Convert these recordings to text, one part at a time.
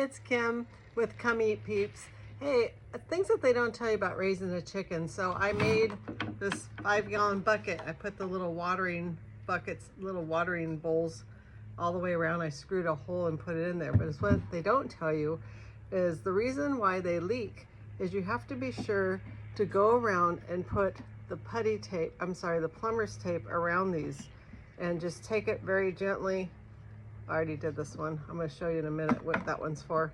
it's Kim with Come Eat Peeps. Hey, things that they don't tell you about raising a chicken. So I made this 5-gallon bucket. I put the little watering buckets, little watering bowls all the way around. I screwed a hole and put it in there. But it's what they don't tell you is the reason why they leak is you have to be sure to go around and put the putty tape, the plumber's tape around these, and just take it very gently. I already did this one. I'm going to show you in a minute what that one's for.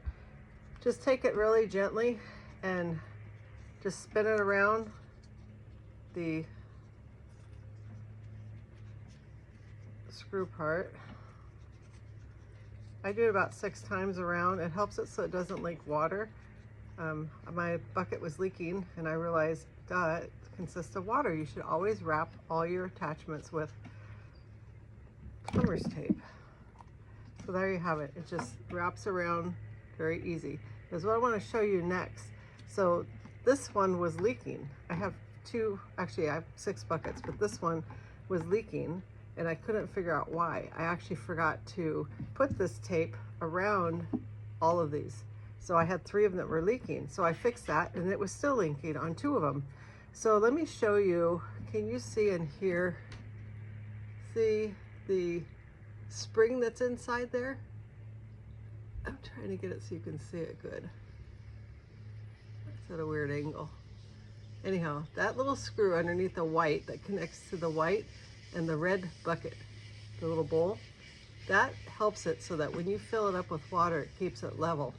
Just take it really gently and just spin it around the screw part. I do it about 6 times around. It helps it so it doesn't leak water. My bucket was leaking and I realized, duh, it consists of water. You should always wrap all your attachments with plumber's tape. So there you have it. It just wraps around very easy. Is what I want to show you next. So this one was leaking. I have 6 buckets, but this one was leaking and I couldn't figure out why. I actually forgot to put this tape around all of these. So I had 3 of them that were leaking. So I fixed that and it was still leaking on 2 of them. So let me show you. Can you see in here? See the spring that's inside there? I'm trying to get it so you can see it good. It's at a weird angle. Anyhow, that little screw underneath the white that connects to the white and the red bucket, the little bowl, that helps it so that when you fill it up with water, it keeps it level.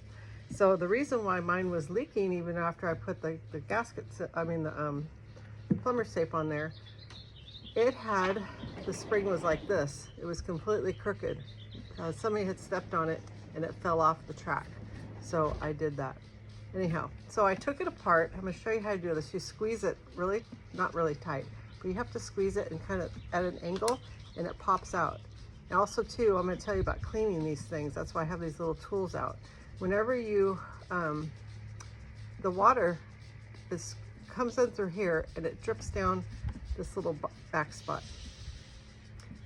So the reason why mine was leaking even after I put the plumber's tape on there, the spring was like this. It was completely crooked. Somebody had stepped on it and it fell off the track. So I did that. Anyhow, so I took it apart. I'm gonna show you how to do this. You squeeze it not really tight, but you have to squeeze it and kind of at an angle and it pops out. And also too, I'm gonna tell you about cleaning these things. That's why I have these little tools out. Whenever you, the water comes in through here and it drips down this little back spot.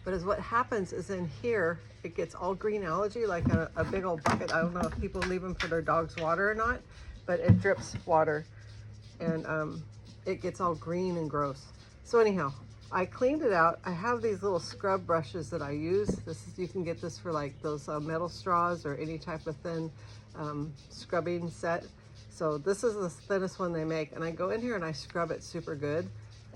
But as what happens is in here, it gets all green algae, like a big old bucket. I don't know if people leave them for their dog's water or not, but it drips water and it gets all green and gross. So anyhow, I cleaned it out. I have these little scrub brushes that I use. You can get this for like those metal straws or any type of thin scrubbing set. So this is the thinnest one they make. And I go in here and I scrub it super good.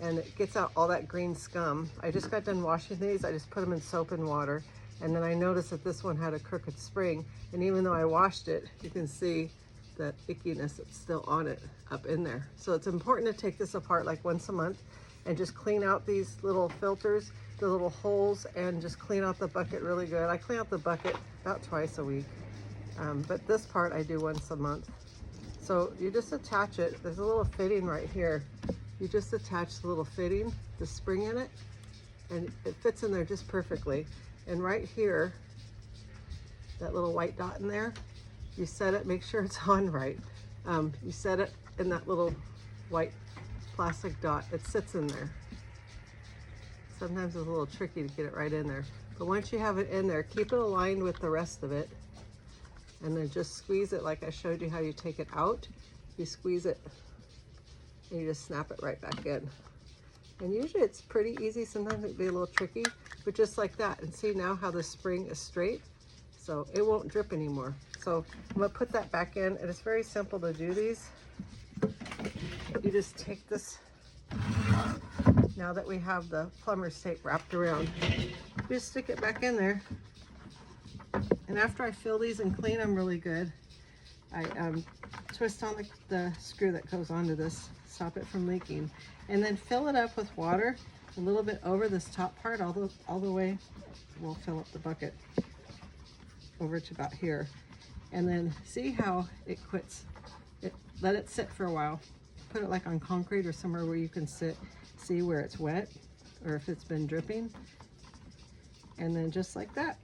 And it gets out all that green scum. I just got done washing these. I just put them in soap and water. And then I noticed that this one had a crooked spring. And even though I washed it, you can see that ickiness that's still on it up in there. So it's important to take this apart like once a month and just clean out these little filters, the little holes, and just clean out the bucket really good. I clean out the bucket about twice a week. But this part I do once a month. So you just attach it. There's a little fitting right here. You just attach the little fitting, the spring in it, and it fits in there just perfectly. And right here, that little white dot in there, you set it, make sure it's on right. You set it in that little white plastic dot. It sits in there. Sometimes it's a little tricky to get it right in there. But once you have it in there, keep it aligned with the rest of it. And then just squeeze it like I showed you how you take it out. You squeeze it and you just snap it right back in. And usually it's pretty easy. Sometimes it'd be a little tricky, but just like that. And see now how the spring is straight? So it won't drip anymore. So I'm gonna put that back in, and it's very simple to do these. You just take this, now that we have the plumber's tape wrapped around, you just stick it back in there. And after I fill these and clean them really good, I twist on the screw that goes onto this, stop it from leaking, and then fill it up with water a little bit over this top part, all the way. We'll fill up the bucket over to about here, and then see how it quits. Let it sit for a while. Put it like on concrete or somewhere where you can see where it's wet or if it's been dripping, and then just like that.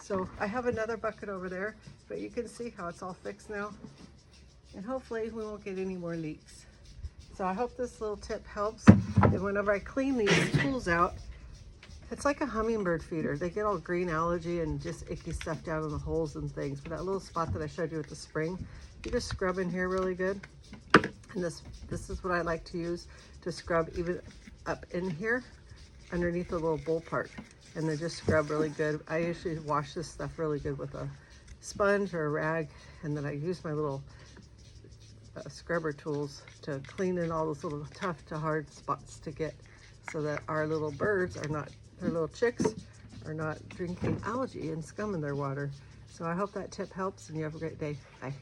So I have another bucket over there, but you can see how it's all fixed now. And hopefully we won't get any more leaks. So I hope this little tip helps. And whenever I clean these tools out, It's like a hummingbird feeder. They get all green algae and just icky stuff down in the holes and things. But that little spot that I showed you with the spring, you just scrub in here really good. And this is what I like to use to scrub even up in here underneath the little bowl part. And then just scrub really good. I usually wash this stuff really good with a sponge or a rag, and then I use my little scrubber tools to clean in all those little tough to hard spots to get, so that our little birds are not, their little chicks are not drinking algae and scum in their water. So I hope that tip helps, and you have a great day. Bye.